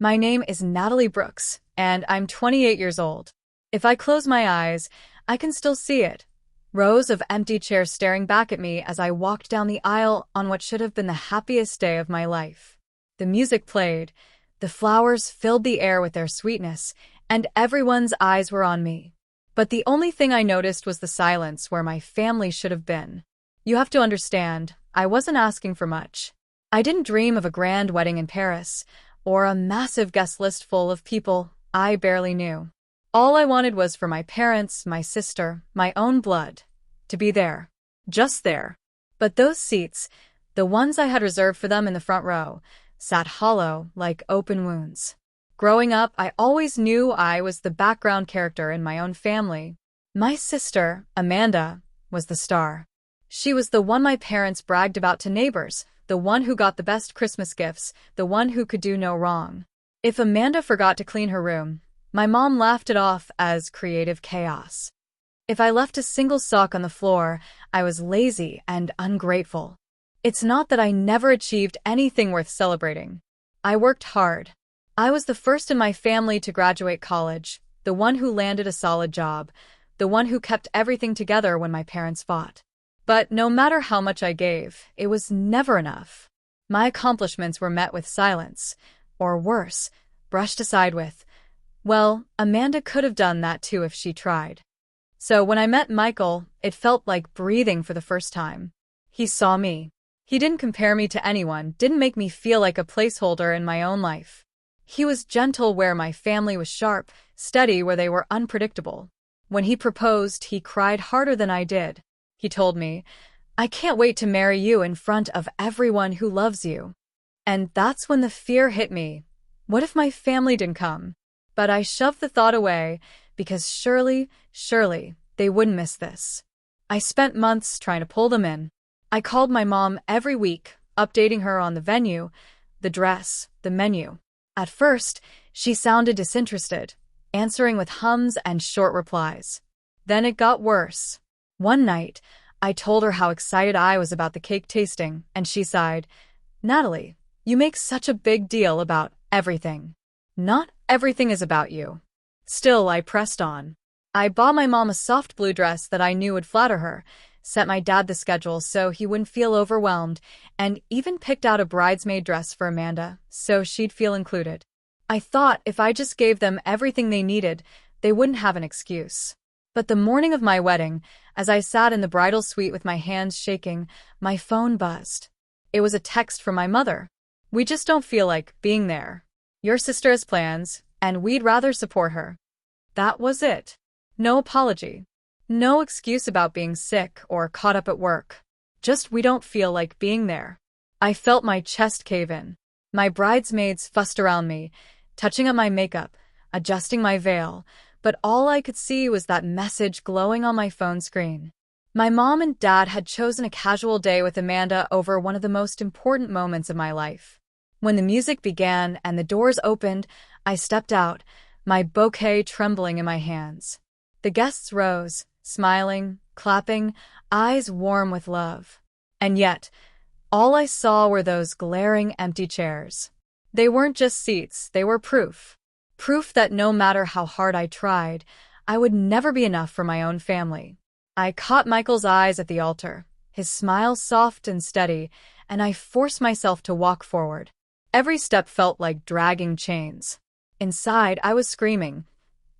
My name is Natalie Brooks, and I'm 28 years old. If I close my eyes, I can still see it. Rows of empty chairs staring back at me as I walked down the aisle on what should have been the happiest day of my life. The music played, the flowers filled the air with their sweetness, and everyone's eyes were on me. But the only thing I noticed was the silence where my family should have been. You have to understand, I wasn't asking for much. I didn't dream of a grand wedding in Paris, or a massive guest list full of people I barely knew. All I wanted was for my parents, my sister, my own blood, to be there. Just there. But those seats, the ones I had reserved for them in the front row, sat hollow like open wounds. Growing up, I always knew I was the background character in my own family. My sister, Amanda, was the star. She was the one my parents bragged about to neighbors, the one who got the best Christmas gifts, the one who could do no wrong. If Amanda forgot to clean her room, my mom laughed it off as creative chaos. If I left a single sock on the floor, I was lazy and ungrateful. It's not that I never achieved anything worth celebrating. I worked hard. I was the first in my family to graduate college, the one who landed a solid job, the one who kept everything together when my parents fought. But no matter how much I gave, it was never enough. My accomplishments were met with silence, or worse, brushed aside with, well, Amanda could have done that too if she tried. So when I met Michael, it felt like breathing for the first time. He saw me. He didn't compare me to anyone, didn't make me feel like a placeholder in my own life. He was gentle where my family was sharp, steady where they were unpredictable. When he proposed, he cried harder than I did. He told me, "I can't wait to marry you in front of everyone who loves you." And that's when the fear hit me. What if my family didn't come? But I shoved the thought away because surely, they wouldn't miss this. I spent months trying to pull them in. I called my mom every week, updating her on the venue, the dress, the menu. At first, she sounded disinterested, answering with hums and short replies. Then it got worse. One night, I told her how excited I was about the cake tasting, and she sighed, "Natalie, you make such a big deal about everything. Not everything is about you." Still, I pressed on. I bought my mom a soft blue dress that I knew would flatter her, set my dad the schedule so he wouldn't feel overwhelmed, and even picked out a bridesmaid dress for Amanda so she'd feel included. I thought if I just gave them everything they needed, they wouldn't have an excuse. But the morning of my wedding, as I sat in the bridal suite with my hands shaking, my phone buzzed. It was a text from my mother. "We just don't feel like being there. Your sister has plans, and we'd rather support her." That was it. No apology. No excuse about being sick or caught up at work. Just we don't feel like being there. I felt my chest cave in. My bridesmaids fussed around me, touching up my makeup, adjusting my veil, but all I could see was that message glowing on my phone screen. My mom and dad had chosen a casual day with Amanda over one of the most important moments of my life. When the music began and the doors opened, I stepped out, my bouquet trembling in my hands. The guests rose, smiling, clapping, eyes warm with love. And yet, all I saw were those glaring empty chairs. They weren't just seats, they were proof. Proof that no matter how hard I tried, I would never be enough for my own family. I caught Michael's eyes at the altar, his smile soft and steady, and I forced myself to walk forward. Every step felt like dragging chains. Inside, I was screaming.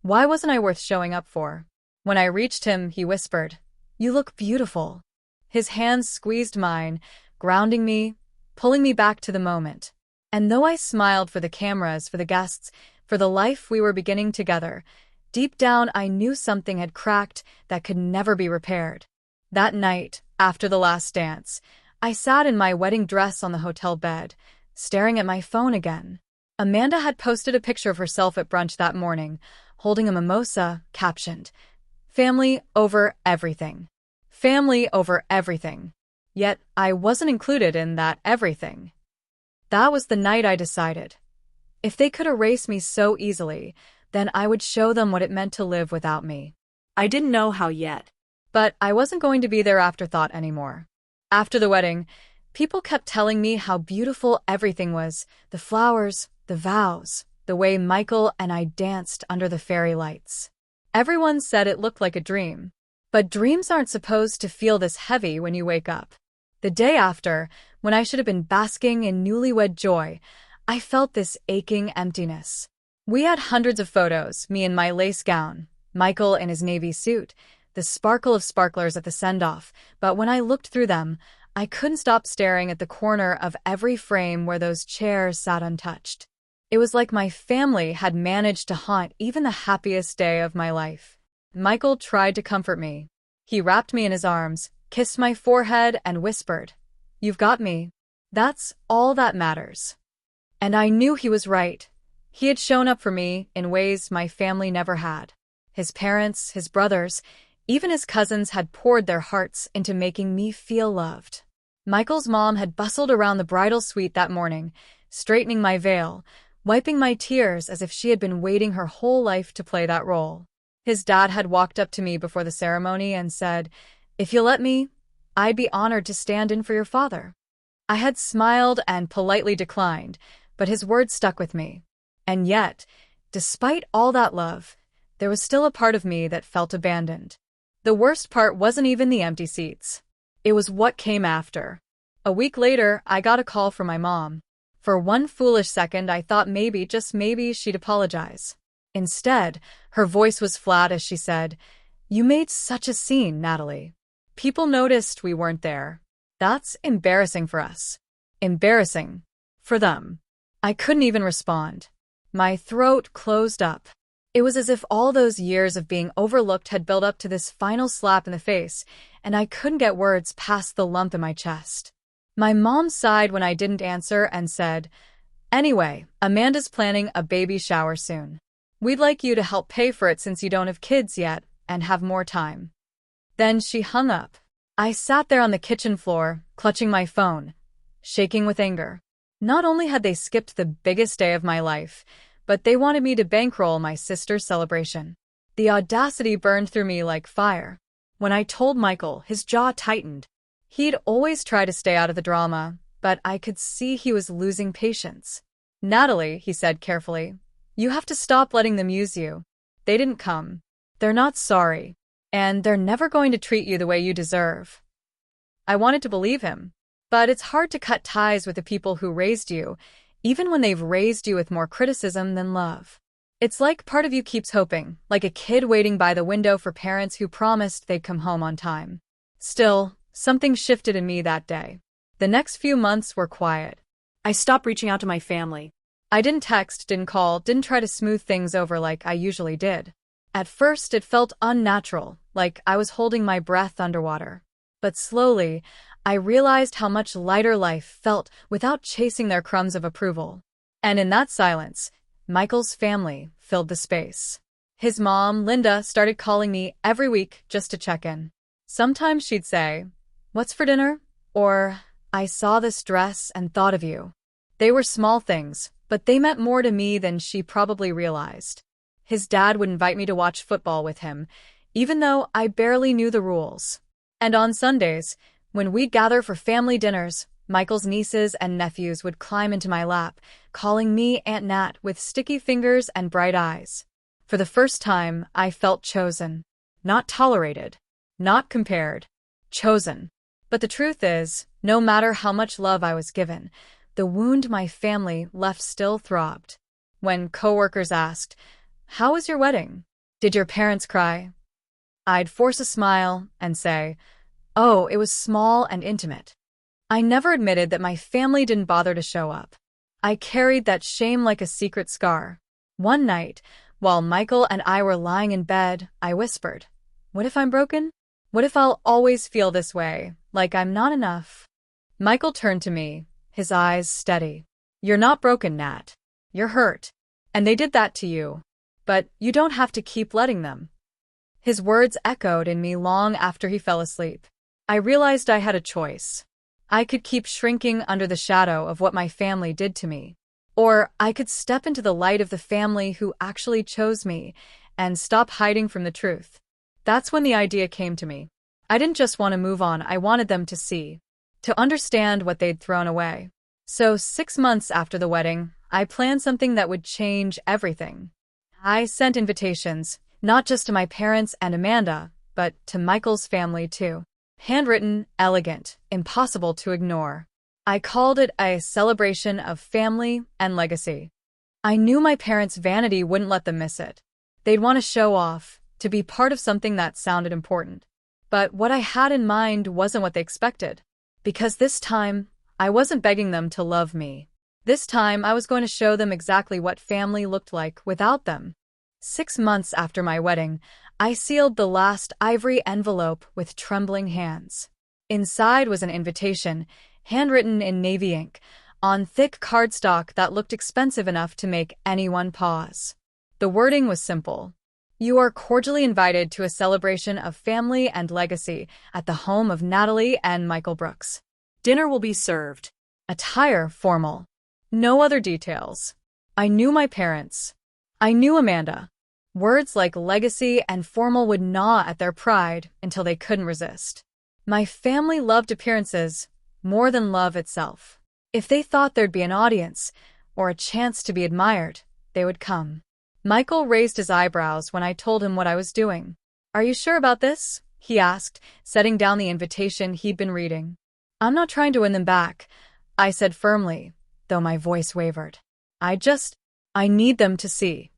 Why wasn't I worth showing up for? When I reached him, he whispered, "You look beautiful." His hands squeezed mine, grounding me, pulling me back to the moment. And though I smiled for the cameras, for the guests, for the life we were beginning together, deep down I knew something had cracked that could never be repaired. That night, after the last dance, I sat in my wedding dress on the hotel bed, staring at my phone again. Amanda had posted a picture of herself at brunch that morning, holding a mimosa, captioned, "Family over everything. Family over everything." Yet I wasn't included in that everything. That was the night I decided. If they could erase me so easily, then I would show them what it meant to live without me. I didn't know how yet. But I wasn't going to be their afterthought anymore. After the wedding, people kept telling me how beautiful everything was, the flowers, the vows, the way Michael and I danced under the fairy lights. Everyone said it looked like a dream. But dreams aren't supposed to feel this heavy when you wake up. The day after, when I should have been basking in newlywed joy, I felt this aching emptiness. We had hundreds of photos, me in my lace gown, Michael in his navy suit, the sparkle of sparklers at the send-off, but when I looked through them, I couldn't stop staring at the corner of every frame where those chairs sat untouched. It was like my family had managed to haunt even the happiest day of my life. Michael tried to comfort me. He wrapped me in his arms, kissed my forehead, and whispered, "You've got me. That's all that matters." And I knew he was right. He had shown up for me in ways my family never had. His parents, his brothers, even his cousins had poured their hearts into making me feel loved. Michael's mom had bustled around the bridal suite that morning, straightening my veil, wiping my tears as if she had been waiting her whole life to play that role. His dad had walked up to me before the ceremony and said, "If you'll let me, I'd be honored to stand in for your father." I had smiled and politely declined, but his words stuck with me. And yet, despite all that love, there was still a part of me that felt abandoned. The worst part wasn't even the empty seats. It was what came after. A week later, I got a call from my mom. For one foolish second, I thought maybe, just maybe, she'd apologize. Instead, her voice was flat as she said, "You made such a scene, Natalie. People noticed we weren't there. That's embarrassing for us. Embarrassing. For them." I couldn't even respond. My throat closed up. It was as if all those years of being overlooked had built up to this final slap in the face, and I couldn't get words past the lump in my chest. My mom sighed when I didn't answer and said, "Anyway, Amanda's planning a baby shower soon. We'd like you to help pay for it since you don't have kids yet and have more time." Then she hung up. I sat there on the kitchen floor, clutching my phone, shaking with anger. Not only had they skipped the biggest day of my life, but they wanted me to bankroll my sister's celebration. The audacity burned through me like fire. When I told Michael, his jaw tightened. He'd always try to stay out of the drama, but I could see he was losing patience. "Natalie," he said carefully, "you have to stop letting them use you. They didn't come. They're not sorry. And they're never going to treat you the way you deserve." I wanted to believe him. But it's hard to cut ties with the people who raised you, even when they've raised you with more criticism than love. It's like part of you keeps hoping, like a kid waiting by the window for parents who promised they'd come home on time. Still, something shifted in me that day. The next few months were quiet. I stopped reaching out to my family. I didn't text, didn't call, didn't try to smooth things over like I usually did. At first, it felt unnatural, like I was holding my breath underwater. But slowly, I realized how much lighter life felt without chasing their crumbs of approval. And in that silence, Michael's family filled the space. His mom, Linda, started calling me every week just to check in. Sometimes she'd say, "What's for dinner?" Or, "I saw this dress and thought of you." They were small things, but they meant more to me than she probably realized. His dad would invite me to watch football with him, even though I barely knew the rules. And on Sundays, when we'd gather for family dinners, Michael's nieces and nephews would climb into my lap, calling me Aunt Nat with sticky fingers and bright eyes. For the first time, I felt chosen. Not tolerated. Not compared. Chosen. But the truth is, no matter how much love I was given, the wound my family left still throbbed. When coworkers asked, "How was your wedding? Did your parents cry?" I'd force a smile and say, "Oh, it was small and intimate." I never admitted that my family didn't bother to show up. I carried that shame like a secret scar. One night, while Michael and I were lying in bed, I whispered, "What if I'm broken? What if I'll always feel this way, like I'm not enough?" Michael turned to me, his eyes steady. "You're not broken, Nat. You're hurt. And they did that to you. But you don't have to keep letting them." His words echoed in me long after he fell asleep. I realized I had a choice. I could keep shrinking under the shadow of what my family did to me. Or I could step into the light of the family who actually chose me and stop hiding from the truth. That's when the idea came to me. I didn't just want to move on, I wanted them to see, to understand what they'd thrown away. So 6 months after the wedding, I planned something that would change everything. I sent invitations, not just to my parents and Amanda, but to Michael's family too. Handwritten, elegant, impossible to ignore. I called it a celebration of family and legacy. I knew my parents' vanity wouldn't let them miss it. They'd want to show off, to be part of something that sounded important. But what I had in mind wasn't what they expected. Because this time, I wasn't begging them to love me. This time, I was going to show them exactly what family looked like without them. 6 months after my wedding, I sealed the last ivory envelope with trembling hands. Inside was an invitation, handwritten in navy ink, on thick cardstock that looked expensive enough to make anyone pause. The wording was simple. You are cordially invited to a celebration of family and legacy at the home of Natalie and Michael Brooks. Dinner will be served. Attire formal. No other details. I knew my parents. I knew Amanda. Words like legacy and formal would gnaw at their pride until they couldn't resist. My family loved appearances more than love itself. If they thought there'd be an audience or a chance to be admired, they would come. Michael raised his eyebrows when I told him what I was doing. Are you sure about this? He asked, setting down the invitation he'd been reading. I'm not trying to win them back, I said firmly, though my voice wavered. I need them to see.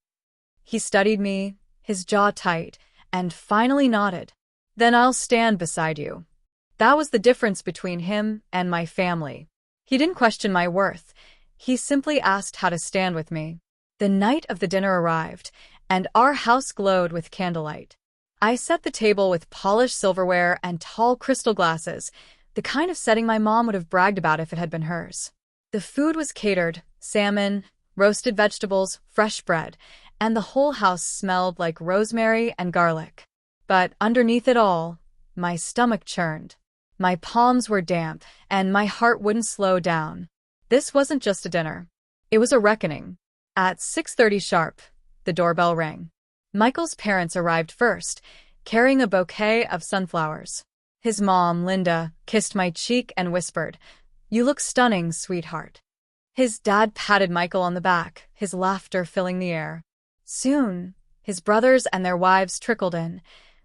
He studied me, his jaw tight, and finally nodded. Then I'll stand beside you. That was the difference between him and my family. He didn't question my worth. He simply asked how to stand with me. The night of the dinner arrived, and our house glowed with candlelight. I set the table with polished silverware and tall crystal glasses, the kind of setting my mom would have bragged about if it had been hers. The food was catered, salmon, roasted vegetables, fresh bread, and the whole house smelled like rosemary and garlic. But underneath it all, my stomach churned. My palms were damp, and my heart wouldn't slow down. This wasn't just a dinner. It was a reckoning. At 6:30 sharp, the doorbell rang. Michael's parents arrived first, carrying a bouquet of sunflowers. His mom, Linda, kissed my cheek and whispered, "You look stunning, sweetheart." His dad patted Michael on the back, his laughter filling the air. Soon, his brothers and their wives trickled in,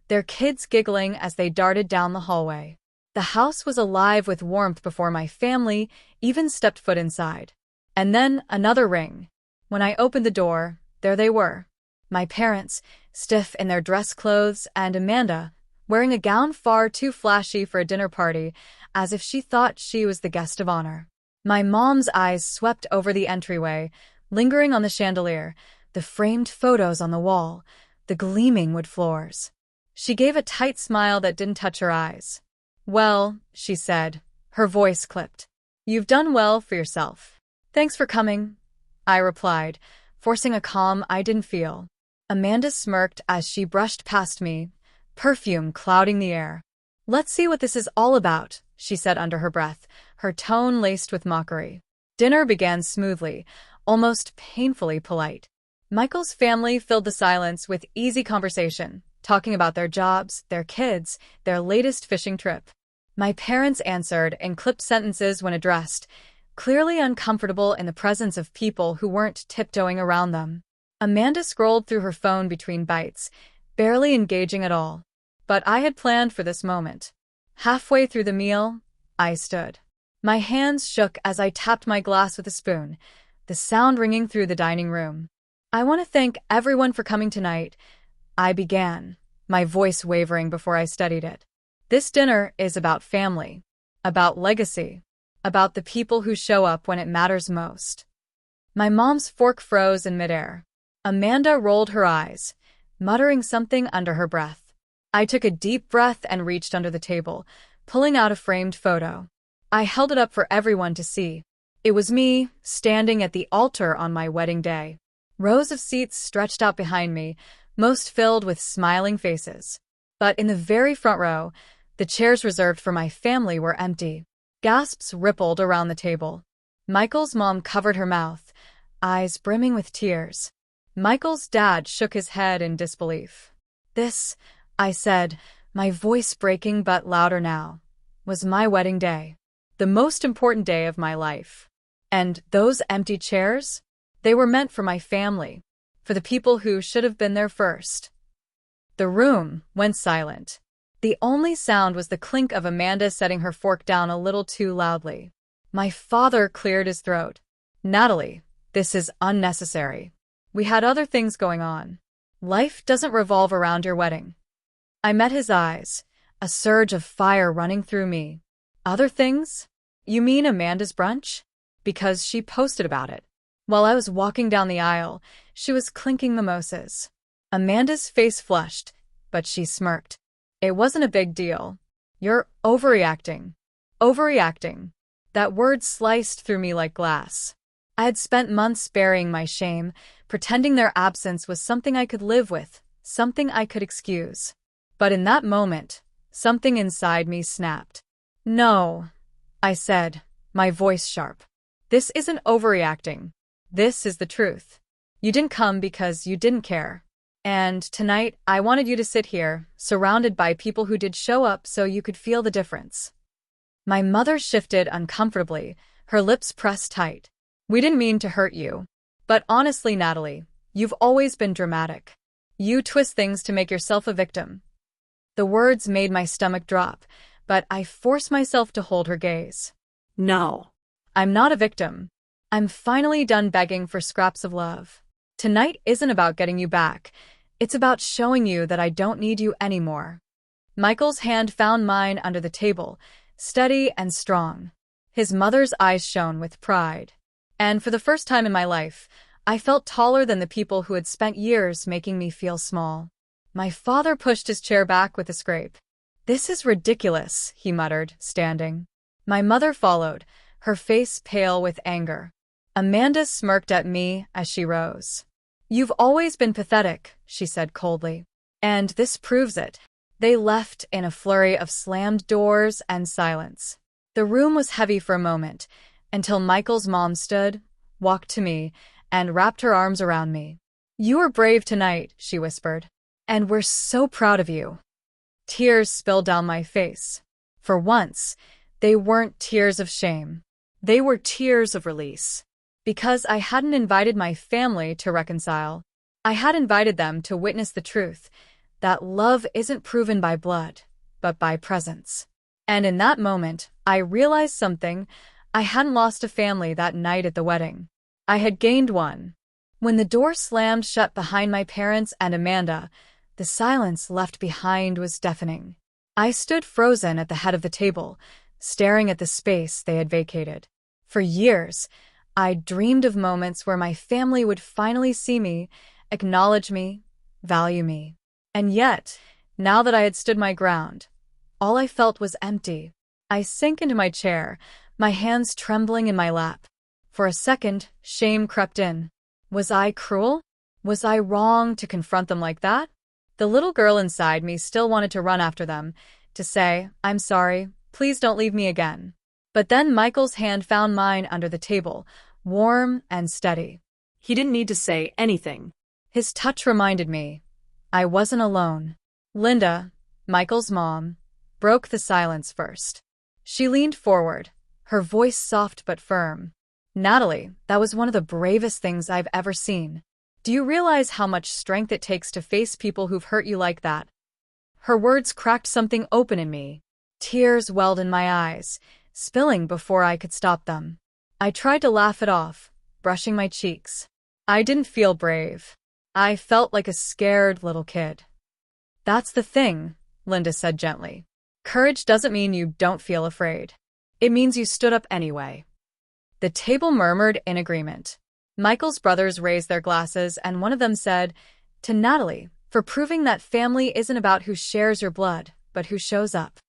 their kids giggling as they darted down the hallway. The house was alive with warmth before my family even stepped foot inside. And then another ring. When I opened the door, there they were. My parents, stiff in their dress clothes, and Amanda, wearing a gown far too flashy for a dinner party, as if she thought she was the guest of honor. My mom's eyes swept over the entryway, lingering on the chandelier, the framed photos on the wall, the gleaming wood floors. She gave a tight smile that didn't touch her eyes. "Well," she said, her voice clipped. "You've done well for yourself." "Thanks for coming," I replied, forcing a calm I didn't feel. Amanda smirked as she brushed past me, perfume clouding the air. "Let's see what this is all about," she said under her breath, her tone laced with mockery. Dinner began smoothly, almost painfully polite. Michael's family filled the silence with easy conversation, talking about their jobs, their kids, their latest fishing trip. My parents answered in clipped sentences when addressed, clearly uncomfortable in the presence of people who weren't tiptoeing around them. Amanda scrolled through her phone between bites, barely engaging at all. But I had planned for this moment. Halfway through the meal, I stood. My hands shook as I tapped my glass with a spoon, the sound ringing through the dining room. "I want to thank everyone for coming tonight," I began, my voice wavering before I studied it. "This dinner is about family, about legacy, about the people who show up when it matters most." My mom's fork froze in midair. Amanda rolled her eyes, muttering something under her breath. I took a deep breath and reached under the table, pulling out a framed photo. I held it up for everyone to see. It was me, standing at the altar on my wedding day. Rows of seats stretched out behind me, most filled with smiling faces. But in the very front row, the chairs reserved for my family were empty. Gasps rippled around the table. Michael's mom covered her mouth, eyes brimming with tears. Michael's dad shook his head in disbelief. "This," I said, my voice breaking but louder now, "was my wedding day. The most important day of my life." And those empty chairs? They were meant for my family, for the people who should have been there first. The room went silent. The only sound was the clink of Amanda setting her fork down a little too loudly. My father cleared his throat. Natalie, this is unnecessary. We had other things going on. Life doesn't revolve around your wedding. I met his eyes, a surge of fire running through me. Other things? You mean Amanda's brunch? Because she posted about it. While I was walking down the aisle, she was clinking mimosas. Amanda's face flushed, but she smirked. It wasn't a big deal. You're overreacting. Overreacting. That word sliced through me like glass. I had spent months burying my shame, pretending their absence was something I could live with, something I could excuse. But in that moment, something inside me snapped. No, I said, my voice sharp. This isn't overreacting. This is the truth. You didn't come because you didn't care. And tonight, I wanted you to sit here, surrounded by people who did show up so you could feel the difference. My mother shifted uncomfortably, her lips pressed tight. We didn't mean to hurt you. But honestly, Natalie, you've always been dramatic. You twist things to make yourself a victim. The words made my stomach drop, but I forced myself to hold her gaze. No. I'm not a victim. I'm finally done begging for scraps of love. Tonight isn't about getting you back. It's about showing you that I don't need you anymore. Michael's hand found mine under the table, steady and strong. His mother's eyes shone with pride. And for the first time in my life, I felt taller than the people who had spent years making me feel small. My father pushed his chair back with a scrape. This is ridiculous, he muttered, standing. My mother followed, her face pale with anger. Amanda smirked at me as she rose. You've always been pathetic, she said coldly. And this proves it. They left in a flurry of slammed doors and silence. The room was heavy for a moment, until Michael's mom stood, walked to me, and wrapped her arms around me. You were brave tonight, she whispered. And we're so proud of you. Tears spilled down my face. For once, they weren't tears of shame. They were tears of release. Because I hadn't invited my family to reconcile. I had invited them to witness the truth, that love isn't proven by blood, but by presence. And in that moment, I realized something. I hadn't lost a family that night at the wedding. I had gained one. When the door slammed shut behind my parents and Amanda, the silence left behind was deafening. I stood frozen at the head of the table, staring at the space they had vacated. For years, I dreamed of moments where my family would finally see me, acknowledge me, value me. And yet, now that I had stood my ground, all I felt was empty. I sank into my chair, my hands trembling in my lap. For a second, shame crept in. Was I cruel? Was I wrong to confront them like that? The little girl inside me still wanted to run after them, to say, I'm sorry, please don't leave me again. But then Michael's hand found mine under the table, warm and steady. He didn't need to say anything. His touch reminded me I wasn't alone. Linda, Michael's mom, broke the silence first. She leaned forward, her voice soft but firm. Natalie, that was one of the bravest things I've ever seen. Do you realize how much strength it takes to face people who've hurt you like that? Her words cracked something open in me. Tears welled in my eyes, spilling before I could stop them. I tried to laugh it off, brushing my cheeks. I didn't feel brave. I felt like a scared little kid. That's the thing, Linda said gently. Courage doesn't mean you don't feel afraid. It means you stood up anyway. The table murmured in agreement. Michael's brothers raised their glasses, and one of them said, to Natalie, for proving that family isn't about who shares your blood, but who shows up.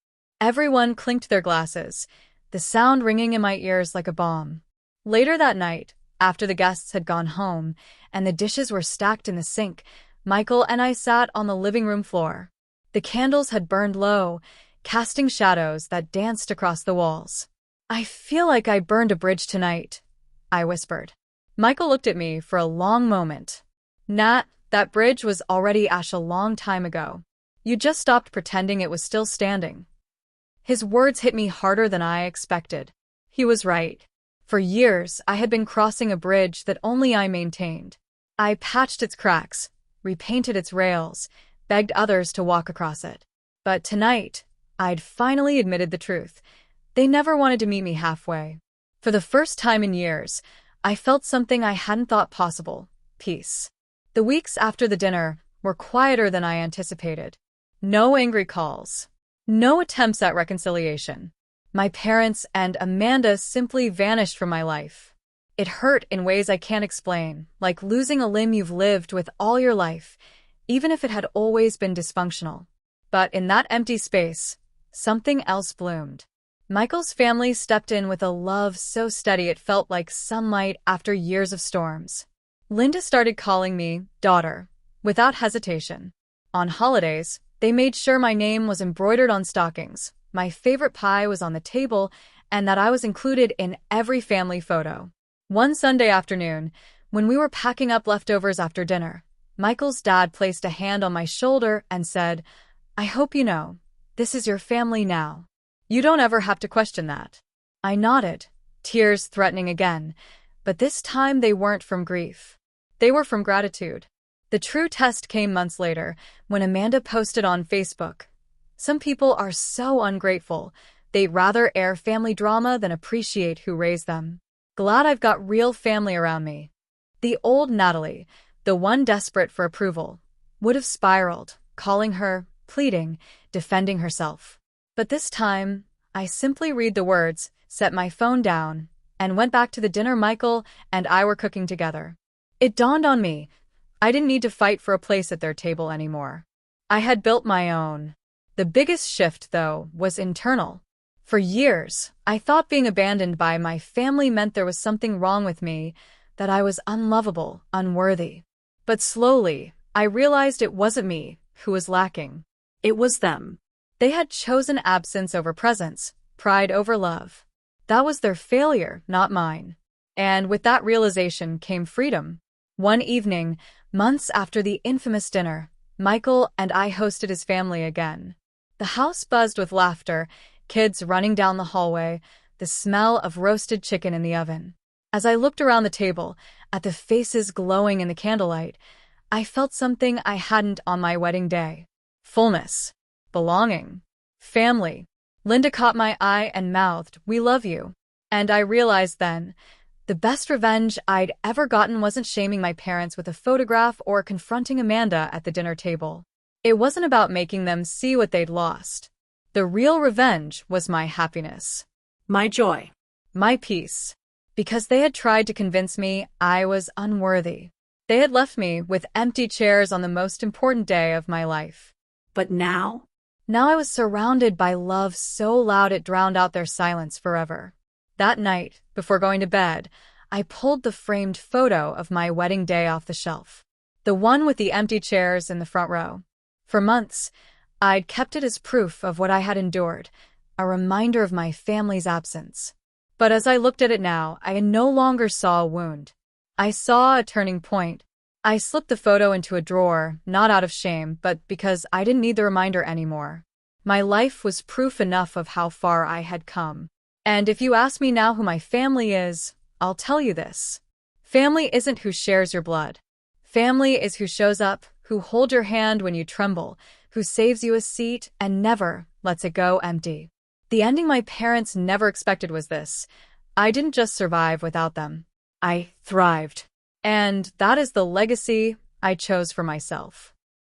Everyone clinked their glasses, the sound ringing in my ears like a bomb. Later that night, after the guests had gone home and the dishes were stacked in the sink, Michael and I sat on the living room floor. The candles had burned low, casting shadows that danced across the walls. I feel like I burned a bridge tonight, I whispered. Michael looked at me for a long moment. Nat, that bridge was already ash a long time ago. You just stopped pretending it was still standing. His words hit me harder than I expected. He was right. For years, I had been crossing a bridge that only I maintained. I patched its cracks, repainted its rails, begged others to walk across it. But tonight, I'd finally admitted the truth. They never wanted to meet me halfway. For the first time in years, I felt something I hadn't thought possible: peace. The weeks after the dinner were quieter than I anticipated. No angry calls. No attempts at reconciliation. My parents and Amanda simply vanished from my life. It hurt in ways I can't explain, like losing a limb you've lived with all your life, even if it had always been dysfunctional. But in that empty space, something else bloomed. Michael's family stepped in with a love so steady it felt like sunlight after years of storms. Linda started calling me daughter, without hesitation. On holidays, they made sure my name was embroidered on stockings, my favorite pie was on the table, and that I was included in every family photo. One Sunday afternoon, when we were packing up leftovers after dinner, Michael's dad placed a hand on my shoulder and said, "I hope you know, this is your family now. You don't ever have to question that." I nodded, tears threatening again, but this time they weren't from grief. They were from gratitude. The true test came months later, when Amanda posted on Facebook, "Some people are so ungrateful, they'd rather air family drama than appreciate who raised them. Glad I've got real family around me." The old Natalie, the one desperate for approval, would have spiraled, calling her, pleading, defending herself. But this time, I simply read the words, set my phone down, and went back to the dinner Michael and I were cooking together. It dawned on me, I didn't need to fight for a place at their table anymore. I had built my own. The biggest shift, though, was internal. For years, I thought being abandoned by my family meant there was something wrong with me, that I was unlovable, unworthy. But slowly, I realized it wasn't me who was lacking. It was them. They had chosen absence over presence, pride over love. That was their failure, not mine. And with that realization came freedom. One evening, months after the infamous dinner, Michael and I hosted his family again. The house buzzed with laughter, kids running down the hallway, the smell of roasted chicken in the oven. As I looked around the table, at the faces glowing in the candlelight, I felt something I hadn't on my wedding day. Fullness. Belonging. Family. Linda caught my eye and mouthed, "We love you." And I realized then, the best revenge I'd ever gotten wasn't shaming my parents with a photograph or confronting Amanda at the dinner table. It wasn't about making them see what they'd lost. The real revenge was my happiness. My joy. My peace. Because they had tried to convince me I was unworthy. They had left me with empty chairs on the most important day of my life. But now? Now I was surrounded by love so loud it drowned out their silence forever. That night, before going to bed, I pulled the framed photo of my wedding day off the shelf. The one with the empty chairs in the front row. For months, I'd kept it as proof of what I had endured, a reminder of my family's absence. But as I looked at it now, I no longer saw a wound. I saw a turning point. I slipped the photo into a drawer, not out of shame, but because I didn't need the reminder anymore. My life was proof enough of how far I had come. And if you ask me now who my family is, I'll tell you this. Family isn't who shares your blood. Family is who shows up, who holds your hand when you tremble, who saves you a seat and never lets it go empty. The ending my parents never expected was this. I didn't just survive without them. I thrived. And that is the legacy I chose for myself.